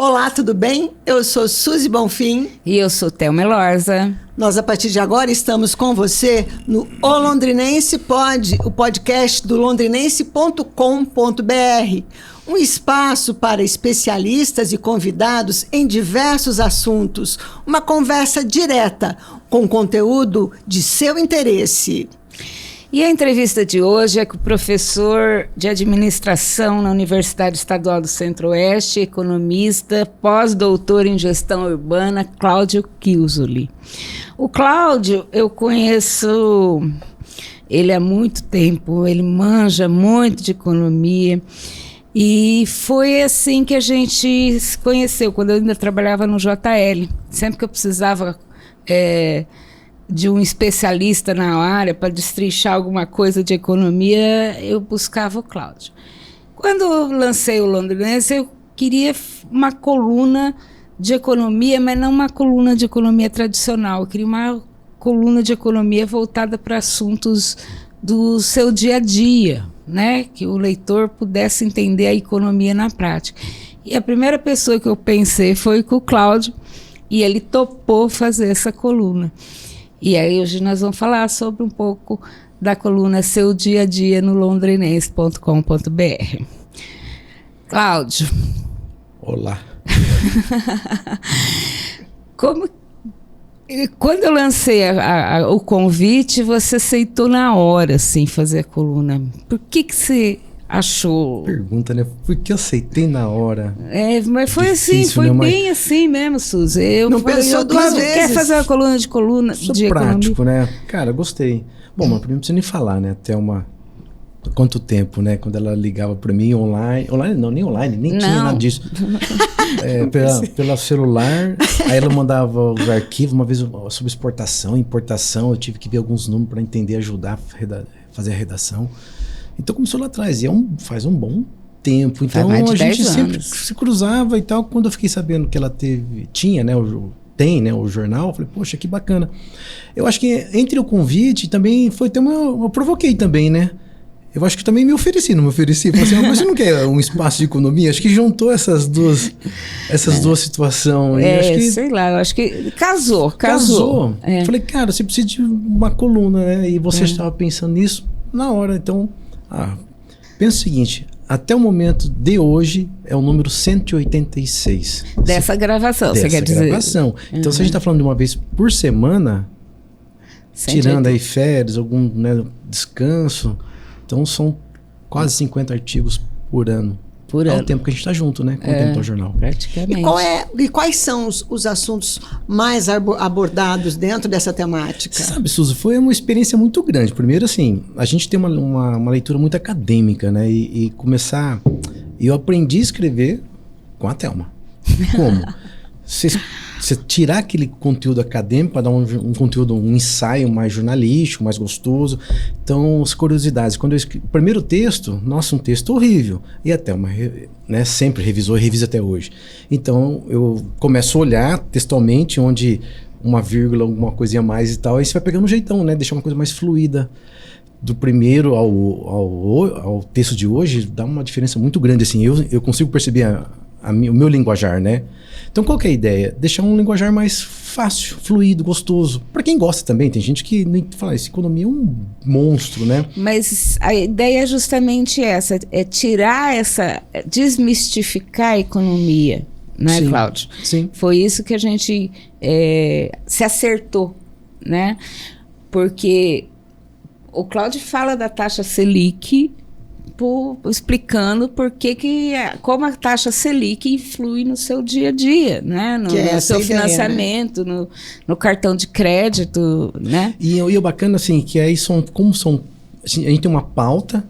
Olá, tudo bem? Eu sou Suzy Bonfim. E eu sou Thelma Elorza. Nós, a partir de agora, estamos com você no O Londrinense Pod, o podcast do londrinense.com.br. Um espaço para especialistas e convidados em diversos assuntos. Uma conversa direta, com conteúdo de seu interesse. E a entrevista de hoje é com o professor de administração na Universidade Estadual do Centro-Oeste, economista, pós-doutor em gestão urbana, Cláudio Chiusoli. O Cláudio, eu conheço ele há muito tempo, ele manja muito de economia. E foi assim que a gente se conheceu, quando eu ainda trabalhava no JL. Sempre que eu precisava de um especialista na área para destrinchar alguma coisa de economia, eu buscava o Cláudio. Quando eu lancei o Londrinense, eu queria uma coluna de economia, mas não uma coluna de economia tradicional. Eu queria uma coluna de economia voltada para assuntos do seu dia a dia, né? Que o leitor pudesse entender a economia na prática. E a primeira pessoa que eu pensei foi com o Cláudio, e ele topou fazer essa coluna. E aí hoje nós vamos falar sobre um pouco da coluna Seu Dia a Dia no londrinense.com.br. Cláudio. Olá. Quando eu lancei o convite, você aceitou na hora, assim, fazer a coluna. Por que você achou? Pergunta, né? Por que eu aceitei na hora? Mas foi difícil, assim, foi né, bem assim mesmo, Suzy. Eu não falei, pensou duas vezes. Quer fazer uma coluna de Sou de prático, economia? né? Cara, gostei. Bom, mas primeiro não precisa nem falar, né? Até quanto tempo, né? Quando ela ligava para mim online não, nem online, nem tinha nada disso. Pela celular, aí ela mandava os arquivos, uma vez sobre exportação, importação, eu tive que ver alguns números para entender, ajudar a fazer a redação. Então começou lá atrás, e faz um bom tempo. Então a gente sempre se cruzava e tal. Quando eu fiquei sabendo que ela tinha, né, tem, né, o jornal, eu falei, poxa, que bacana. Eu acho que entre o convite também foi até eu provoquei também, né? Eu acho que também me ofereci, não me ofereci? Falei assim, mas você não quer um espaço de economia? Acho que juntou essas duas situações. Sei lá, eu acho que casou. Falei, cara, você precisa de uma coluna, né? E você estava pensando nisso na hora, então... pensa o seguinte, até o momento de hoje é o número 186. Dessa gravação, você quer dizer? Gravação. Então, se a gente está falando de uma vez por semana, 180. Tirando aí férias, algum, né, descanso, então são quase 50 artigos por ano. É o tempo que a gente está junto, né? Com o tempo do jornal. Praticamente. E quais são os assuntos mais abordados dentro dessa temática? Sabe, Suzy, foi uma experiência muito grande. Primeiro, assim, a gente tem uma leitura muito acadêmica, né? E começar... Eu aprendi a escrever com a Thelma. Como? Você tirar aquele conteúdo acadêmico para dar um conteúdo, um ensaio mais jornalístico, mais gostoso. Então, as curiosidades. Quando eu escrevi o primeiro texto, nossa, um texto horrível. E até né, sempre revisou e revisa até hoje. Então, eu começo a olhar textualmente, onde uma vírgula, alguma coisinha a mais e tal, aí você vai pegando um jeitão, né? Deixar uma coisa mais fluida. Do primeiro ao texto de hoje, dá uma diferença muito grande. Assim, eu consigo perceber o meu linguajar, né? Então, qual que é a ideia? Deixar um linguajar mais fácil, fluido, gostoso. Para quem gosta também, tem gente que nem fala, essa economia é um monstro, né? Mas a ideia é justamente essa, desmistificar a economia, não é, Cláudio? Sim. Foi isso que a gente se acertou, né? Porque o Cláudio fala da taxa Selic, explicando como a taxa Selic influi no seu dia a dia, né? No seu financiamento, né? no cartão de crédito, né? E o bacana, assim, que aí assim, a gente tem uma pauta,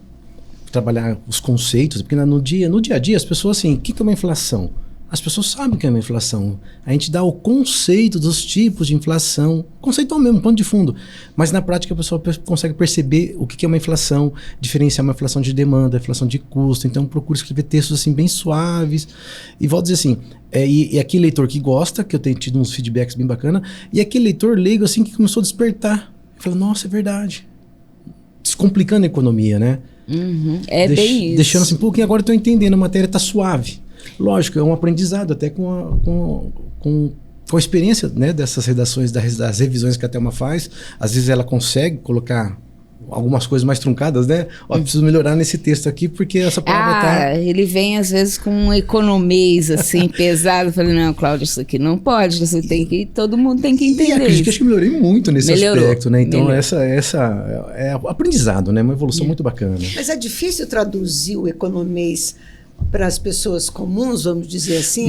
trabalhar os conceitos, porque no dia a dia as pessoas, assim, o que é uma inflação? As pessoas sabem o que é uma inflação. A gente dá o conceito dos tipos de inflação, conceitual mesmo, ponto de fundo. Mas na prática a pessoa consegue perceber o que é uma inflação, diferenciar uma inflação de demanda, inflação de custo. Então procuro escrever textos assim bem suaves. E volto a dizer assim, e aquele leitor que gosta, que eu tenho tido uns feedbacks bem bacana, e aquele leitor leigo assim que começou a despertar. Falou, nossa, é verdade. Descomplicando a economia, né? Uhum, bem isso. Deixando assim, um pouquinho, agora eu estou entendendo, a matéria está suave. Lógico, é um aprendizado, até com a experiência, né, dessas redações, das revisões que a Thelma faz. Às vezes ela consegue colocar algumas coisas mais truncadas, né? Ó, preciso melhorar nesse texto aqui, porque essa palavra tá... Ele vem às vezes com um economês assim, pesado. Eu falei, não, Cláudio, isso aqui não pode, você tem que, todo mundo tem que entender. E acredito que acho que melhorei muito nesse aspecto, né? Então melhorou. essa é aprendizado, né? Uma evolução muito bacana. Mas é difícil traduzir o economês para as pessoas comuns, vamos dizer assim?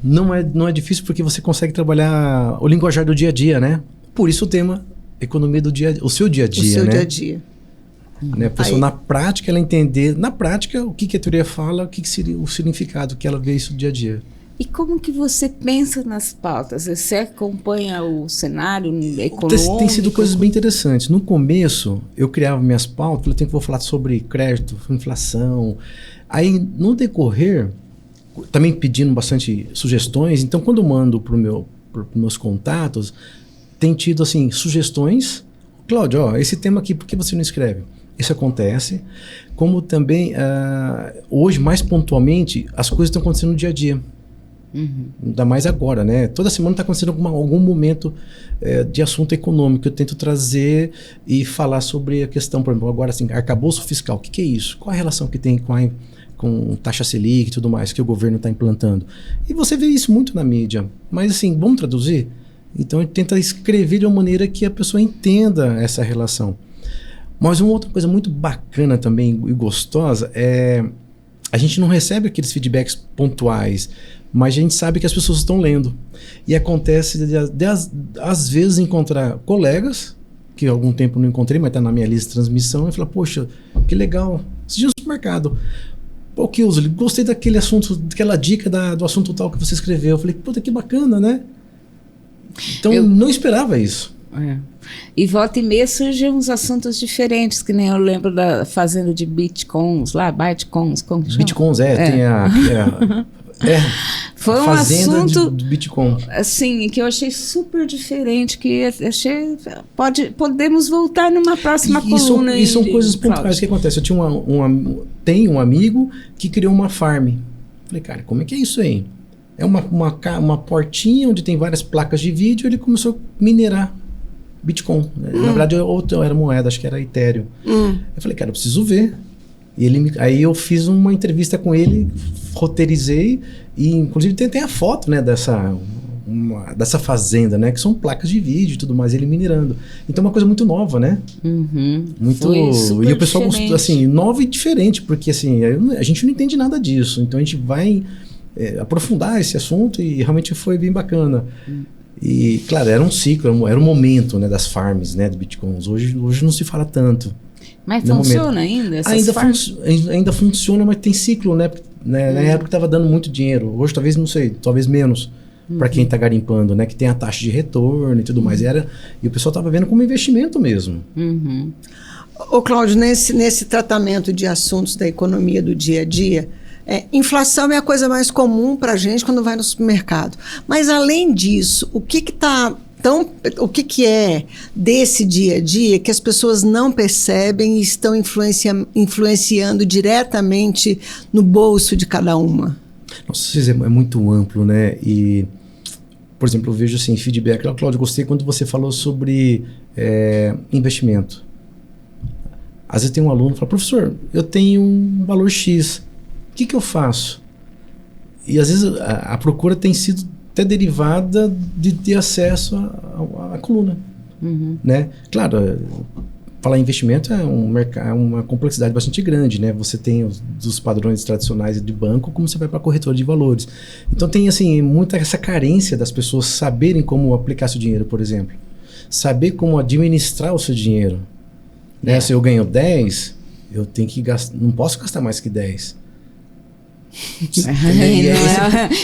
Não é difícil, porque você consegue trabalhar o linguajar do dia a dia, né? Por isso o tema economia do dia, o seu dia a dia, o seu né? dia a dia. Né? A pessoa, na prática, ela entender, na prática, o que a teoria fala, o que seria o significado que ela vê isso do dia a dia. E como que você pensa nas pautas? Você acompanha o cenário econômico? Tem sido coisas bem interessantes. No começo, eu criava minhas pautas, eu vou falar sobre crédito, inflação. Aí, no decorrer, também pedindo bastante sugestões. Então, quando eu mando para meus contatos, tem tido, assim, sugestões. Cláudio, ó, esse tema aqui, por que você não escreve? Isso acontece. Como também, hoje, mais pontualmente, as coisas estão acontecendo no dia a dia. Ainda mais agora, né? Toda semana está acontecendo algum momento de assunto econômico que eu tento trazer e falar sobre a questão, por exemplo, agora, assim, arcabouço fiscal. O que é isso? Qual a relação que tem com taxa Selic e tudo mais que o governo está implantando? E você vê isso muito na mídia. Mas, assim, vamos traduzir? Então, a gente tenta escrever de uma maneira que a pessoa entenda essa relação. Mas uma outra coisa muito bacana também e gostosa é... A gente não recebe aqueles feedbacks pontuais, mas a gente sabe que as pessoas estão lendo. E acontece, às vezes, encontrar colegas, que há algum tempo não encontrei, mas está na minha lista de transmissão, e falar, poxa, que legal, esse dia no supermercado. Pô, que uso, gostei daquele assunto, daquela dica do assunto tal que você escreveu. Eu falei, puta, que bacana, né? Então, eu não esperava isso. E volta e meia surgem uns assuntos diferentes, que nem eu lembro da fazenda de bitcoins lá, bitcoins, como chama? Bitcoins, tem foi a um fazenda assunto do Bitcoin. Assim, que eu achei super diferente, que achei podemos voltar numa próxima coluna. E são coisas pontuais que acontecem. Eu tinha tenho um amigo que criou uma farm. Falei, cara, como é que é isso aí? É uma portinha onde tem várias placas de vídeo. Ele começou a minerar Bitcoin. Na verdade, era moeda, acho que era Ethereum. Eu falei, cara, eu preciso ver. E aí eu fiz uma entrevista com ele, roteirizei, e inclusive tem a foto, né, dessa fazenda, né, que são placas de vídeo e tudo mais, ele minerando. Então é uma coisa muito nova, né? Muito. E o pessoal gostou, assim, nova e diferente, porque assim, a gente não entende nada disso. Então a gente vai aprofundar esse assunto e realmente foi bem bacana. E, claro, era um ciclo, era um momento, né, das farms, né, de bitcoins. Hoje não se fala tanto. Mas funciona ainda essas farms? Ainda funciona, mas tem ciclo, né? Na época estava dando muito dinheiro. Hoje talvez, não sei, talvez menos para quem está garimpando, né? Que tem a taxa de retorno e tudo mais. E o pessoal estava vendo como investimento mesmo. Ô, Cláudio, nesse tratamento de assuntos da economia do dia a dia, inflação é a coisa mais comum para a gente quando vai no supermercado. Mas, além disso, o que é desse dia a dia que as pessoas não percebem e estão influenciando diretamente no bolso de cada uma? Nossa, é muito amplo, né? E, por exemplo, eu vejo assim, feedback. Cláudio, gostei quando você falou sobre investimento. Às vezes tem um aluno que fala, professor, eu tenho um valor X, o que eu faço? E às vezes a procura tem sido até derivada de ter acesso à coluna, né? Claro, falar em investimento é uma complexidade bastante grande, né? Você tem os padrões tradicionais de banco, como você vai para a corretora de valores. Então tem assim muita essa carência das pessoas saberem como aplicar seu dinheiro, por exemplo. Saber como administrar o seu dinheiro. Né? Se eu ganho 10, eu tenho que gastar, não posso gastar mais que 10.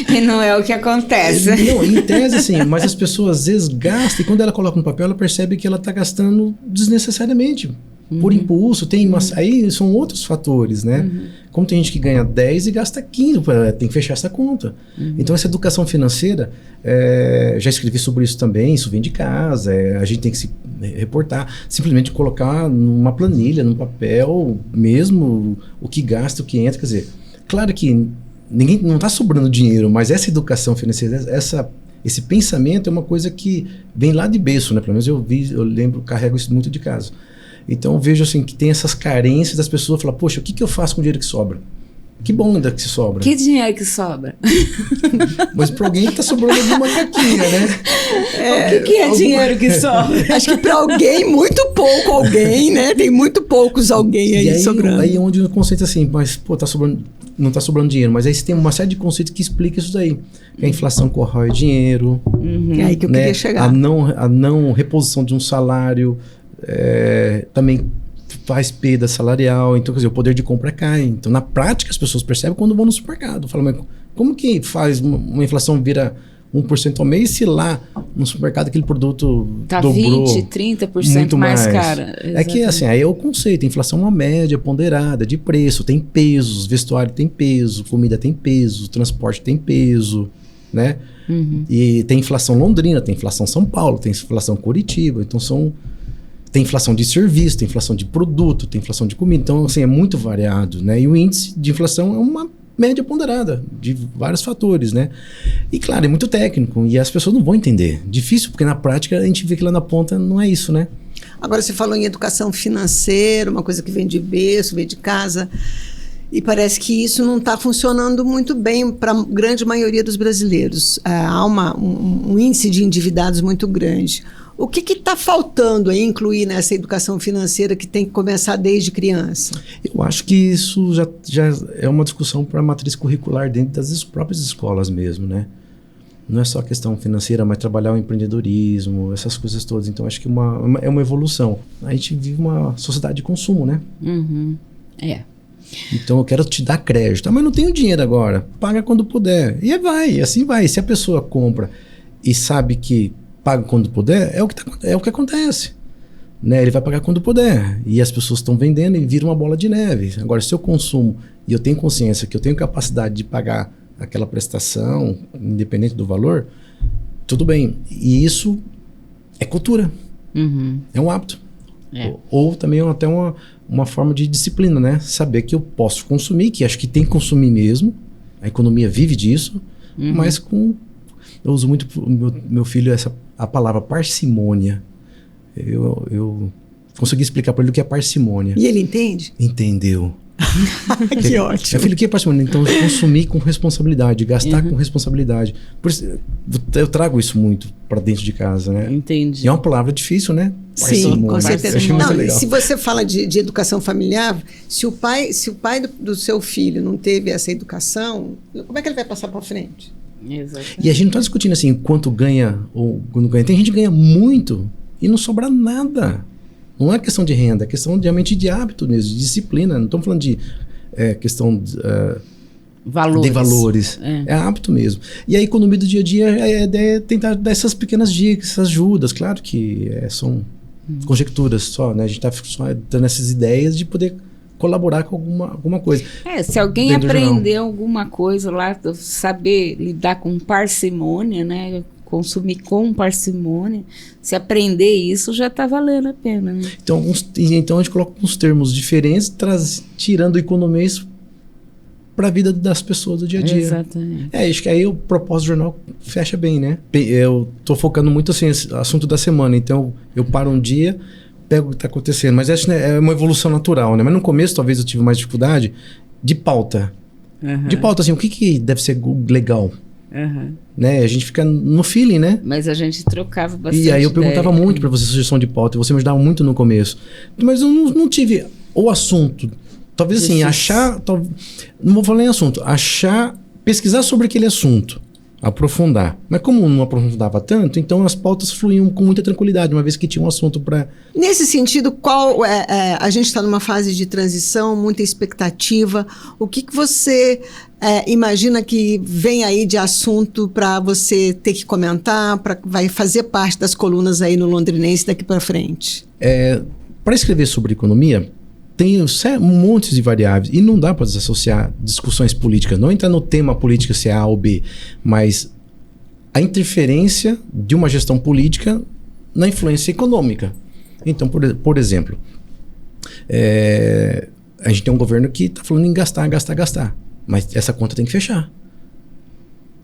E não é o que acontece. Não, em tese, assim, mas as pessoas às vezes gastam, e quando ela coloca no papel, ela percebe que ela está gastando desnecessariamente, por impulso. Aí são outros fatores, né? Como tem gente que ganha 10 e gasta 15, tem que fechar essa conta. Então essa educação financeira, já escrevi sobre isso também, isso vem de casa, a gente tem que se reportar, simplesmente colocar numa planilha, num papel mesmo, o que gasta, o que entra, quer dizer... Claro que ninguém não está sobrando dinheiro, mas essa educação financeira, esse pensamento é uma coisa que vem lá de berço, né? Pelo menos eu lembro, carrego isso muito de casa. Então eu vejo assim que tem essas carências das pessoas falar, poxa, o que eu faço com o dinheiro que sobra? Que bom ainda que sobra. Que dinheiro que sobra? Mas para alguém tá sobrando alguma caquinha, né? O que é dinheiro que sobra? Acho que para alguém, muito pouco alguém, né? Tem muito poucos alguém aí sobrando. Aí é onde o conceito assim, mas pô, não tá sobrando dinheiro. Mas aí você tem uma série de conceitos que explica isso daí. Que a inflação corrói dinheiro. É aí que eu queria chegar. A não reposição de um salário também faz perda salarial, então quer dizer, o poder de compra cai. Então na prática as pessoas percebem quando vão no supermercado. Falam, mas como que faz uma inflação vira 1% ao mês se lá no supermercado aquele produto dobrou 20%, 30% muito mais cara. É que assim, aí é o conceito, a inflação é uma média ponderada de preço, tem pesos, vestuário tem peso, comida tem peso, transporte tem peso, né? E tem inflação Londrina, tem inflação São Paulo, tem inflação Curitiba, então tem inflação de serviço, tem inflação de produto, tem inflação de comida. Então, assim, é muito variado, né? E o índice de inflação é uma média ponderada de vários fatores, né? E, claro, é muito técnico e as pessoas não vão entender. Difícil, porque na prática a gente vê que lá na ponta não é isso, né? Agora, você falou em educação financeira, uma coisa que vem de berço, vem de casa, e parece que isso não está funcionando muito bem para a grande maioria dos brasileiros. Há um índice de endividados muito grande. O que está faltando aí incluir nessa educação financeira que tem que começar desde criança? Eu acho que isso já é uma discussão para a matriz curricular dentro das próprias escolas mesmo, né? Não é só a questão financeira, mas trabalhar o empreendedorismo, essas coisas todas. Então, acho que é uma evolução. A gente vive uma sociedade de consumo, né? Então, eu quero te dar crédito. Mas não tenho dinheiro agora. Paga quando puder. E assim vai. Se a pessoa compra e sabe que paga quando puder, é o que acontece. Né? Ele vai pagar quando puder. E as pessoas estão vendendo e vira uma bola de neve. Agora, se eu consumo e eu tenho consciência que eu tenho capacidade de pagar aquela prestação, independente do valor, tudo bem. E isso é cultura. É um hábito. Ou também até uma forma de disciplina, né? Saber que eu posso consumir, que acho que tem que consumir mesmo. A economia vive disso, mas eu uso muito meu filho a palavra parcimônia. Eu consegui explicar para ele o que é parcimônia. E ele entende? Entendeu. Que ótimo. Meu filho, o que é parcimônia? Então, consumir com responsabilidade, gastar com responsabilidade. Por isso, eu trago isso muito para dentro de casa, né? Entendi. E é uma palavra difícil, né? Sim, com certeza. Não, se você fala de educação familiar, se o pai do seu filho não teve essa educação, como é que ele vai passar para frente? Exatamente. E a gente não está discutindo assim quanto ganha ou quando ganha. Tem gente que ganha muito e não sobra nada. Não é questão de renda, é questão realmente de hábito mesmo, de disciplina. Não estamos falando de questão de valores. É hábito mesmo. E a economia do dia a dia é tentar dar essas pequenas dicas, essas ajudas. Claro que são conjecturas só, né? A gente está só dando essas ideias de poder colaborar com alguma coisa. Se alguém aprender alguma coisa lá, saber lidar com parcimônia, né? Consumir com parcimônia, se aprender isso já está valendo a pena. Né? Então a gente coloca uns termos diferentes, tirando economias para a vida das pessoas do dia a dia. Exatamente. Acho que aí o propósito do jornal fecha bem, né? Eu estou focando muito assim, assunto da semana, então eu paro um dia, pego o que está acontecendo, mas acho que é uma evolução natural, né? Mas no começo talvez eu tive mais dificuldade de pauta. De pauta, assim, o que deve ser legal? Né? A gente fica no feeling, né? Mas a gente trocava bastante. E aí eu perguntava muito para você sugestão de pauta, e você me ajudava muito no começo. Mas eu não tive o assunto. Talvez assim, não vou falar em assunto, pesquisar sobre aquele assunto, aprofundar. Mas como não aprofundava tanto, então as pautas fluíam com muita tranquilidade, uma vez que tinha um assunto para... Nesse sentido, a gente está numa fase de transição, muita expectativa. O que você imagina que vem aí de assunto para você ter que comentar, vai fazer parte das colunas aí no Londrinense daqui para frente? Para escrever sobre economia, tem um monte de variáveis e não dá para desassociar discussões políticas. Não entrar no tema política se é A ou B, mas a interferência de uma gestão política na influência econômica. Então, por exemplo, a gente tem um governo que está falando em gastar. Mas essa conta tem que fechar.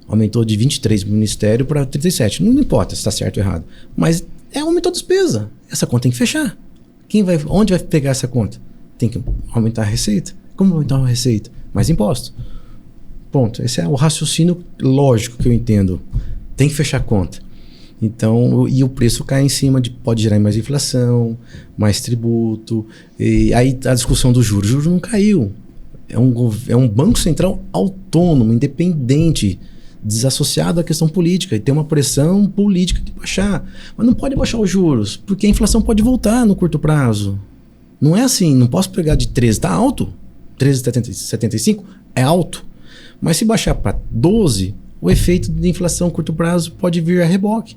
Aumentou de 23 no Ministério para 37. Não importa se está certo ou errado. Mas aumentou a despesa. Essa conta tem que fechar. Onde vai pegar essa conta? Tem que aumentar a receita. Como aumentar a receita? Mais imposto. Ponto. Esse é o raciocínio lógico que eu entendo. Tem que fechar a conta. Então, e o preço cai em cima pode gerar mais inflação, mais tributo. E aí a discussão do juros. O juros não caiu. É um banco central autônomo, independente, desassociado da questão política, e tem uma pressão política de baixar. Mas não pode baixar os juros, porque a inflação pode voltar no curto prazo. Não é assim, não posso pegar de 13, está alto, 13,75 é alto, mas se baixar para 12, o efeito de inflação a curto prazo pode vir a reboque.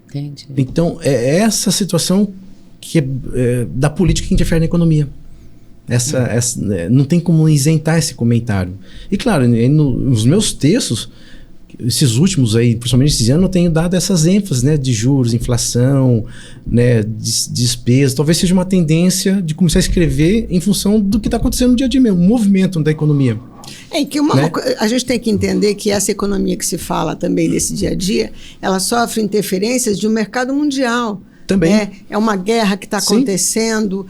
Entendi. Então, é essa situação que da política que interfere na economia. Não tem como isentar esse comentário. E claro, nos meus textos, esses últimos aí, principalmente esse ano, eu tenho dado essas ênfases, né, de juros, inflação, né, despesa. Talvez seja uma tendência de começar a escrever em função do que está acontecendo no dia a dia mesmo, o movimento da economia. A gente tem que entender que essa economia que se fala também desse dia a dia, ela sofre interferências de um mercado mundial. Também. É uma guerra que está acontecendo,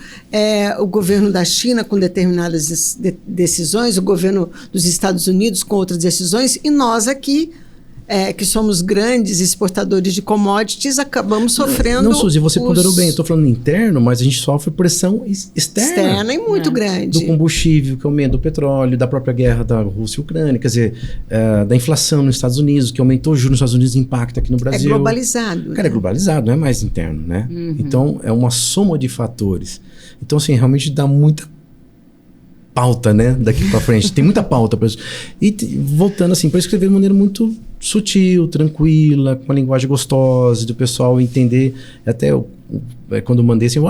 o governo da China com determinadas decisões, o governo dos Estados Unidos com outras decisões, e nós aqui, que somos grandes exportadores de commodities, acabamos sofrendo... Não, Suzy, você ponderou bem, eu estou falando interno, mas a gente sofre pressão externa e muito grande. Do combustível, que aumenta, do petróleo, da própria guerra da Rússia e Ucrânia, quer dizer, da inflação nos Estados Unidos, que aumentou o juros nos Estados Unidos, impacta aqui no Brasil. É globalizado. Cara, é globalizado, não é mais interno, né? Uhum. Então, é uma soma de fatores. Então, assim, realmente dá muita pauta, né, daqui para frente. Tem muita pauta para isso. E voltando assim, para escrever de maneira muito sutil, tranquila, com uma linguagem gostosa, do pessoal entender. Até quando eu mandei assim,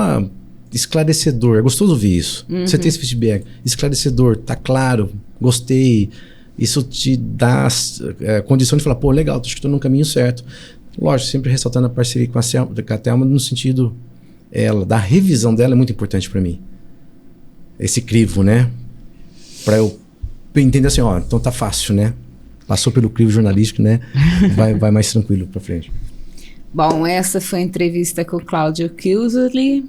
esclarecedor, é gostoso ouvir isso. Uhum. Você tem esse feedback, esclarecedor, tá claro, gostei. Isso te dá condição de falar, pô, legal, acho que estou no caminho certo. Lógico, sempre ressaltando a parceria com a Thelma no sentido, da revisão dela é muito importante para mim. Esse crivo, né? Para eu entender assim, então tá fácil, né? Passou pelo crivo jornalístico, né? Vai mais tranquilo para frente. Bom, essa foi a entrevista com o Cláudio Kilsley.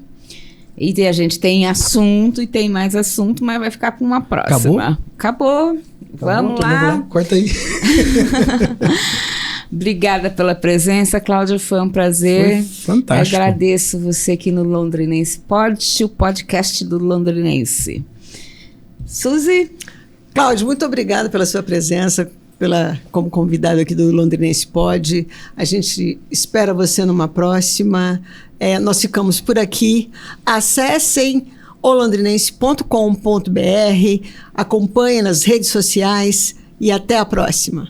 E a gente tem assunto e tem mais assunto, mas vai ficar para uma próxima. Acabou. Vamos lá. Corta aí. Obrigada pela presença, Cláudio, foi um prazer. Foi fantástico. Agradeço você aqui no Londrinense Pod, o podcast do Londrinense. Suzy? Cláudio, muito obrigada pela sua presença, como convidado aqui do Londrinense Pod. A gente espera você numa próxima. Nós ficamos por aqui. Acessem olondrinense.com.br, acompanhem nas redes sociais e até a próxima.